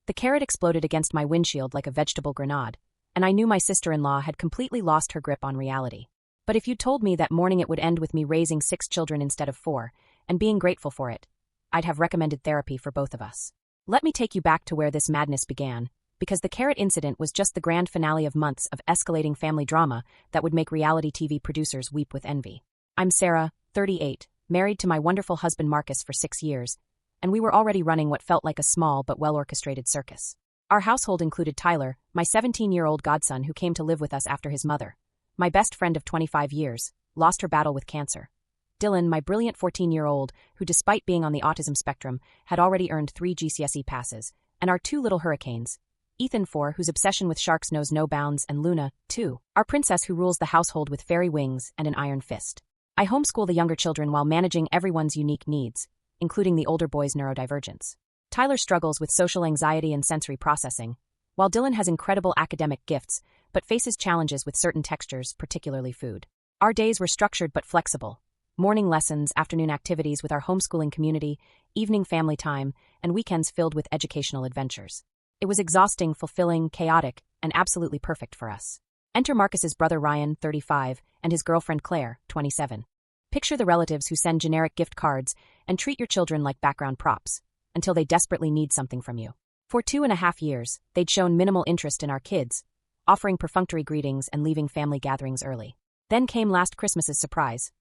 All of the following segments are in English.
The carrot exploded against my windshield like a vegetable grenade, and I knew my sister-in-law had completely lost her grip on reality. But if you'd told me that morning it would end with me raising 6 children instead of 4, and being grateful for it, I'd have recommended therapy for both of us. Let me take you back to where this madness began, because the carrot incident was just the grand finale of months of escalating family drama that would make reality TV producers weep with envy. I'm Sarah, 38, married to my wonderful husband Marcus for 6 years, and we were already running what felt like a small but well-orchestrated circus. Our household included Tyler, my 17-year-old godson who came to live with us after his mother, my best friend of 25 years, lost her battle with cancer. Dylan, my brilliant 14-year-old, who despite being on the autism spectrum, had already earned 3 GCSE passes, and our 2 little hurricanes. Ethan, 4, whose obsession with sharks knows no bounds, and Luna, 2, our princess who rules the household with fairy wings and an iron fist. I homeschool the younger children while managing everyone's unique needs, including the older boy's neurodivergence. Tyler struggles with social anxiety and sensory processing, while Dylan has incredible academic gifts, but faces challenges with certain textures, particularly food. Our days were structured but flexible. Morning lessons, afternoon activities with our homeschooling community, evening family time, and weekends filled with educational adventures. It was exhausting, fulfilling, chaotic, and absolutely perfect for us. Enter Marcus's brother Ryan, 35, and his girlfriend Claire, 27. Picture the relatives who send generic gift cards and treat your children like background props, until they desperately need something from you. For 2.5 years, they'd shown minimal interest in our kids, offering perfunctory greetings and leaving family gatherings early. Then came last Christmas's surprise.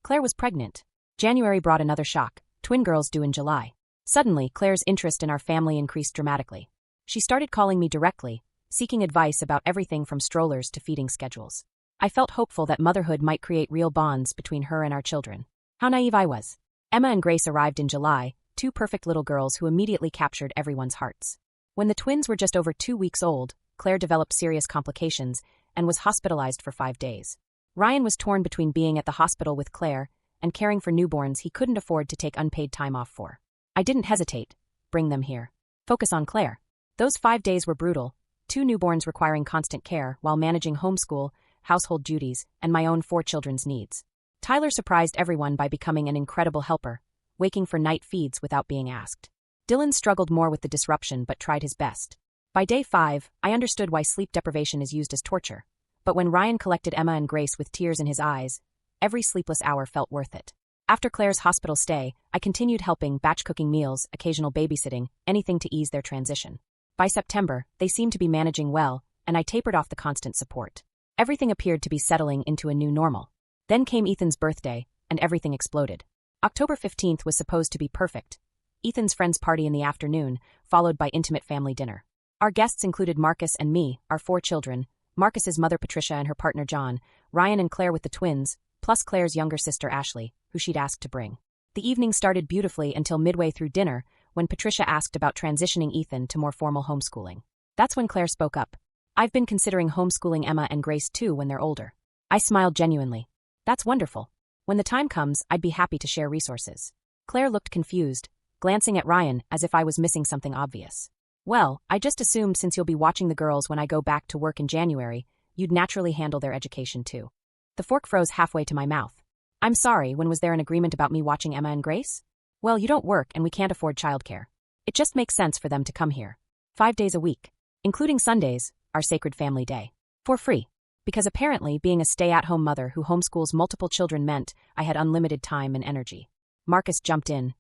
Claire was pregnant. January brought another shock, twin girls due in July. Suddenly, Claire's interest in our family increased dramatically. She started calling me directly, seeking advice about everything from strollers to feeding schedules. I felt hopeful that motherhood might create real bonds between her and our children. How naive I was. Emma and Grace arrived in July, 2 perfect little girls who immediately captured everyone's hearts. When the twins were just over 2 weeks old, Claire developed serious complications and was hospitalized for 5 days. Ryan was torn between being at the hospital with Claire and caring for newborns he couldn't afford to take unpaid time off for. I didn't hesitate. Bring them here. Focus on Claire. Those 5 days were brutal, 2 newborns requiring constant care while managing homeschool, household duties, and my own 4 children's needs. Tyler surprised everyone by becoming an incredible helper, waking for night feeds without being asked. Dylan struggled more with the disruption but tried his best. By day 5, I understood why sleep deprivation is used as torture. But when Ryan collected Emma and Grace with tears in his eyes, every sleepless hour felt worth it. After Claire's hospital stay, I continued helping, batch cooking meals, occasional babysitting, anything to ease their transition. By September, they seemed to be managing well, and I tapered off the constant support. Everything appeared to be settling into a new normal. Then came Ethan's birthday, and everything exploded. October 15th was supposed to be perfect. Ethan's friend's party in the afternoon, followed by intimate family dinner. Our guests included Marcus and me, our 4 children, Marcus's mother Patricia and her partner John, Ryan and Claire with the twins, plus Claire's younger sister Ashley, who she'd asked to bring. The evening started beautifully until midway through dinner, when Patricia asked about transitioning Ethan to more formal homeschooling. That's when Claire spoke up. I've been considering homeschooling Emma and Grace too when they're older. I smiled genuinely. That's wonderful. When the time comes, I'd be happy to share resources. Claire looked confused, glancing at Ryan as if I was missing something obvious. Well, I just assumed since you'll be watching the girls when I go back to work in January, you'd naturally handle their education too. The fork froze halfway to my mouth. I'm sorry, when was there an agreement about me watching Emma and Grace? Well, you don't work and we can't afford childcare. It just makes sense for them to come here. 5 days a week, including Sundays, our sacred family day. For free. Because apparently being a stay-at-home mother who homeschools multiple children meant I had unlimited time and energy. Marcus jumped in.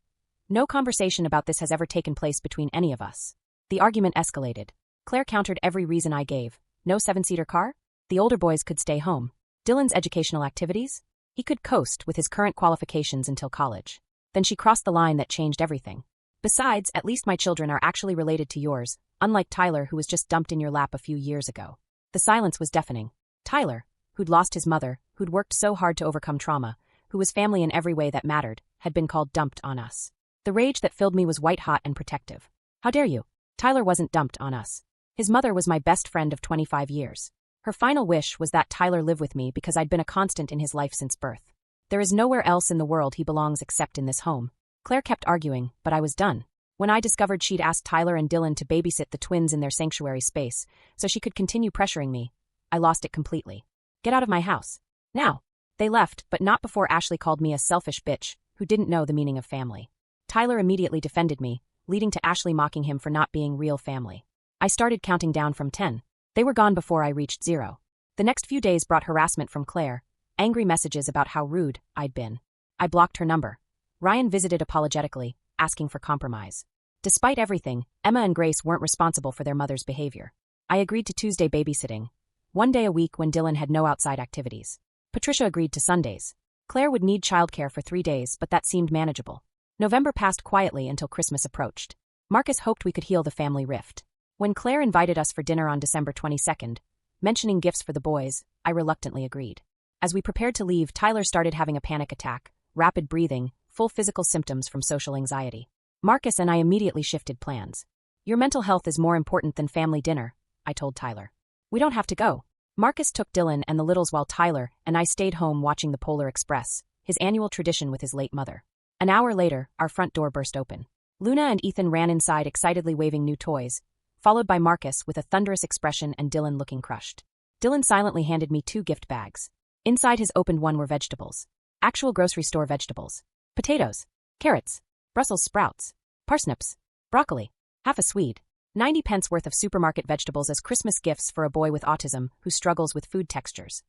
No conversation about this has ever taken place between any of us. The argument escalated. Claire countered every reason I gave. No 7-seater car? The older boys could stay home. Dylan's educational activities? He could coast with his current qualifications until college. Then she crossed the line that changed everything. Besides, at least my children are actually related to yours, unlike Tyler who was just dumped in your lap a few years ago. The silence was deafening. Tyler, who'd lost his mother, who'd worked so hard to overcome trauma, who was family in every way that mattered, had been called dumped on us. The rage that filled me was white-hot and protective. How dare you? Tyler wasn't dumped on us. His mother was my best friend of 25 years. Her final wish was that Tyler live with me because I'd been a constant in his life since birth. There is nowhere else in the world he belongs except in this home. Claire kept arguing, but I was done. When I discovered she'd asked Tyler and Dylan to babysit the twins in their sanctuary space so she could continue pressuring me, I lost it completely. Get out of my house. Now. They left, but not before Ashley called me a selfish bitch who didn't know the meaning of family. Tyler immediately defended me, leading to Ashley mocking him for not being real family. I started counting down from 10. They were gone before I reached 0. The next few days brought harassment from Claire, angry messages about how rude I'd been. I blocked her number. Ryan visited apologetically, asking for compromise. Despite everything, Emma and Grace weren't responsible for their mother's behavior. I agreed to Tuesday babysitting, one day a week when Dylan had no outside activities. Patricia agreed to Sundays. Claire would need childcare for 3 days, but that seemed manageable. November passed quietly until Christmas approached. Marcus hoped we could heal the family rift. When Claire invited us for dinner on December 22nd, mentioning gifts for the boys, I reluctantly agreed. As we prepared to leave, Tyler started having a panic attack, rapid breathing, full physical symptoms from social anxiety. Marcus and I immediately shifted plans. Your mental health is more important than family dinner, I told Tyler. We don't have to go. Marcus took Dylan and the littles while Tyler and I stayed home watching the Polar Express, his annual tradition with his late mother. An hour later, our front door burst open. Luna and Ethan ran inside excitedly waving new toys, followed by Marcus with a thunderous expression and Dylan looking crushed. Dylan silently handed me 2 gift bags. Inside his opened one were vegetables. Actual grocery store vegetables. Potatoes, carrots, Brussels sprouts, parsnips, broccoli, half a Swede. 90 pence worth of supermarket vegetables as Christmas gifts for a boy with autism who struggles with food textures.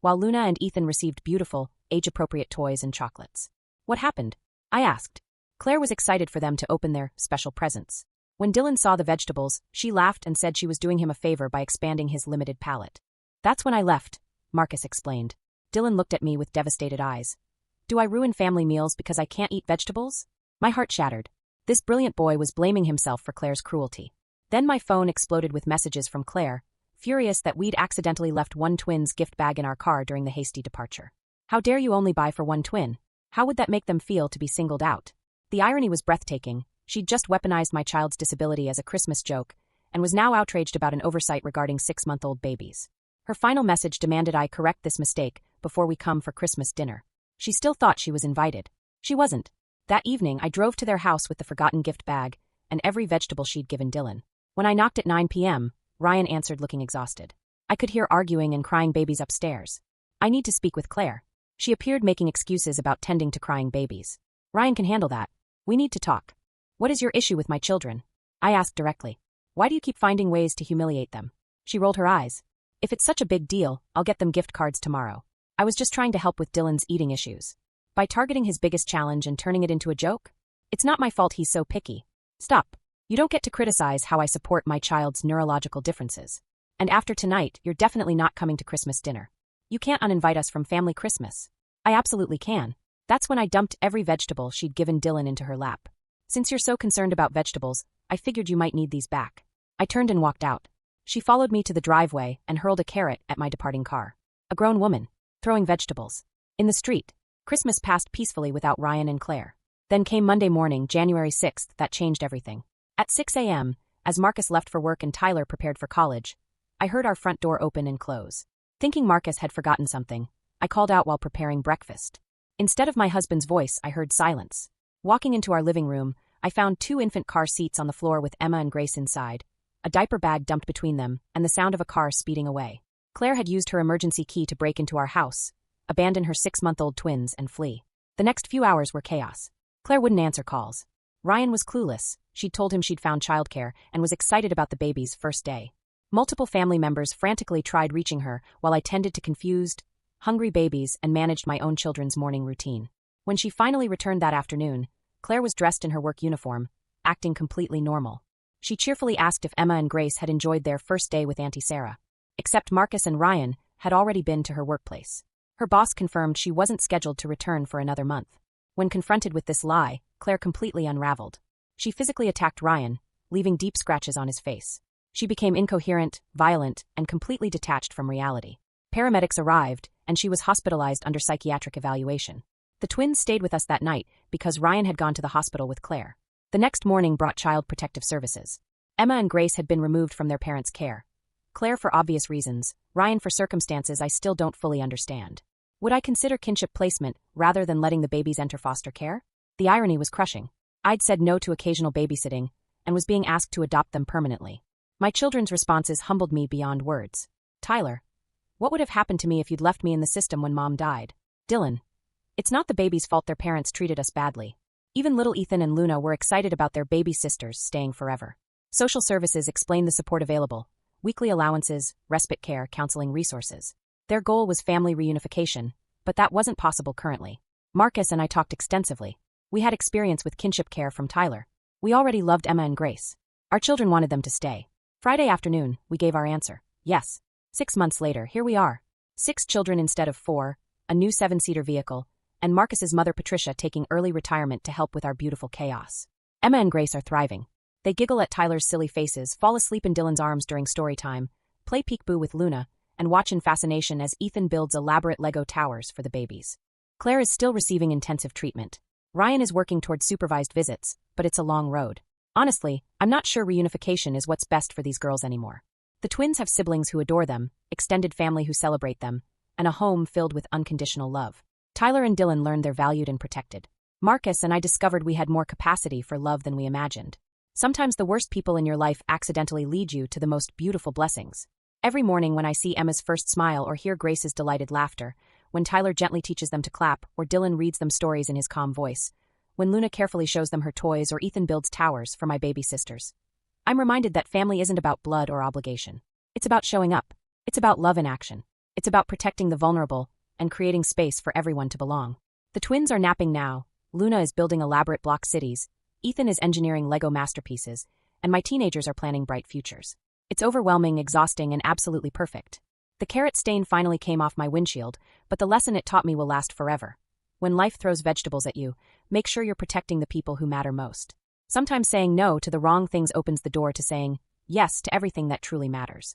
While Luna and Ethan received beautiful, age-appropriate toys and chocolates. What happened? I asked. Claire was excited for them to open their special presents. When Dylan saw the vegetables, she laughed and said she was doing him a favor by expanding his limited palate. That's when I left, Marcus explained. Dylan looked at me with devastated eyes. Do I ruin family meals because I can't eat vegetables? My heart shattered. This brilliant boy was blaming himself for Claire's cruelty. Then my phone exploded with messages from Claire, furious that we'd accidentally left one twin's gift bag in our car during the hasty departure. How dare you only buy for one twin? How would that make them feel to be singled out? The irony was breathtaking. She'd just weaponized my child's disability as a Christmas joke, and was now outraged about an oversight regarding 6-month-old babies. Her final message demanded I correct this mistake before we come for Christmas dinner. She still thought she was invited. She wasn't. That evening, I drove to their house with the forgotten gift bag and every vegetable she'd given Dylan. When I knocked at 9 p.m., Ryan answered looking exhausted. I could hear arguing and crying babies upstairs. I need to speak with Claire. She appeared making excuses about tending to crying babies. Ryan can handle that. We need to talk. What is your issue with my children? I asked directly. Why do you keep finding ways to humiliate them? She rolled her eyes. If it's such a big deal, I'll get them gift cards tomorrow. I was just trying to help with Dylan's eating issues. By targeting his biggest challenge and turning it into a joke? It's not my fault he's so picky. Stop. You don't get to criticize how I support my child's neurological differences. And after tonight, you're definitely not coming to Christmas dinner. You can't uninvite us from family Christmas. I absolutely can. That's when I dumped every vegetable she'd given Dylan into her lap. Since you're so concerned about vegetables, I figured you might need these back. I turned and walked out. She followed me to the driveway and hurled a carrot at my departing car. A grown woman, throwing vegetables. In the street, Christmas passed peacefully without Ryan and Claire. Then came Monday morning, January 6th, that changed everything. At 6 a.m., as Marcus left for work and Tyler prepared for college, I heard our front door open and close. Thinking Marcus had forgotten something, I called out while preparing breakfast. Instead of my husband's voice, I heard silence. Walking into our living room, I found 2 infant car seats on the floor with Emma and Grace inside, a diaper bag dumped between them, and the sound of a car speeding away. Claire had used her emergency key to break into our house, abandon her 6-month-old twins, and flee. The next few hours were chaos. Claire wouldn't answer calls. Ryan was clueless. She'd told him she'd found childcare and was excited about the baby's first day. Multiple family members frantically tried reaching her while I tended to confused, hungry babies and managed my own children's morning routine. When she finally returned that afternoon, Claire was dressed in her work uniform, acting completely normal. She cheerfully asked if Emma and Grace had enjoyed their first day with Auntie Sarah. Except Marcus and Ryan had already been to her workplace. Her boss confirmed she wasn't scheduled to return for another month. When confronted with this lie, Claire completely unraveled. She physically attacked Ryan, leaving deep scratches on his face. She became incoherent, violent, and completely detached from reality. Paramedics arrived, and she was hospitalized under psychiatric evaluation. The twins stayed with us that night because Ryan had gone to the hospital with Claire. The next morning brought Child Protective Services. Emma and Grace had been removed from their parents' care. Claire for obvious reasons, Ryan for circumstances I still don't fully understand. Would I consider kinship placement rather than letting the babies enter foster care? The irony was crushing. I'd said no to occasional babysitting and was being asked to adopt them permanently. My children's responses humbled me beyond words. Tyler, what would have happened to me if you'd left me in the system when Mom died? Dylan, it's not the baby's fault their parents treated us badly. Even little Ethan and Luna were excited about their baby sisters staying forever. Social services explained the support available: weekly allowances, respite care, counseling resources. Their goal was family reunification, but that wasn't possible currently. Marcus and I talked extensively. We had experience with kinship care from Tyler. We already loved Emma and Grace. Our children wanted them to stay. Friday afternoon, we gave our answer: yes. 6 months later, here we are. 6 children instead of 4, a new 7-seater vehicle, and Marcus's mother Patricia taking early retirement to help with our beautiful chaos. Emma and Grace are thriving. They giggle at Tyler's silly faces, fall asleep in Dylan's arms during story time, play peekaboo with Luna, and watch in fascination as Ethan builds elaborate Lego towers for the babies. Claire is still receiving intensive treatment. Ryan is working toward supervised visits, but it's a long road. Honestly, I'm not sure reunification is what's best for these girls anymore. The twins have siblings who adore them, extended family who celebrate them, and a home filled with unconditional love. Tyler and Dylan learned they're valued and protected. Marcus and I discovered we had more capacity for love than we imagined. Sometimes the worst people in your life accidentally lead you to the most beautiful blessings. Every morning when I see Emma's first smile or hear Grace's delighted laughter, when Tyler gently teaches them to clap or Dylan reads them stories in his calm voice, when Luna carefully shows them her toys or Ethan builds towers for my baby sisters, I'm reminded that family isn't about blood or obligation. It's about showing up. It's about love in action. It's about protecting the vulnerable and creating space for everyone to belong. The twins are napping now, Luna is building elaborate block cities, Ethan is engineering Lego masterpieces, and my teenagers are planning bright futures. It's overwhelming, exhausting, and absolutely perfect. The carrot stain finally came off my windshield, but the lesson it taught me will last forever. When life throws vegetables at you, make sure you're protecting the people who matter most. Sometimes saying no to the wrong things opens the door to saying yes to everything that truly matters.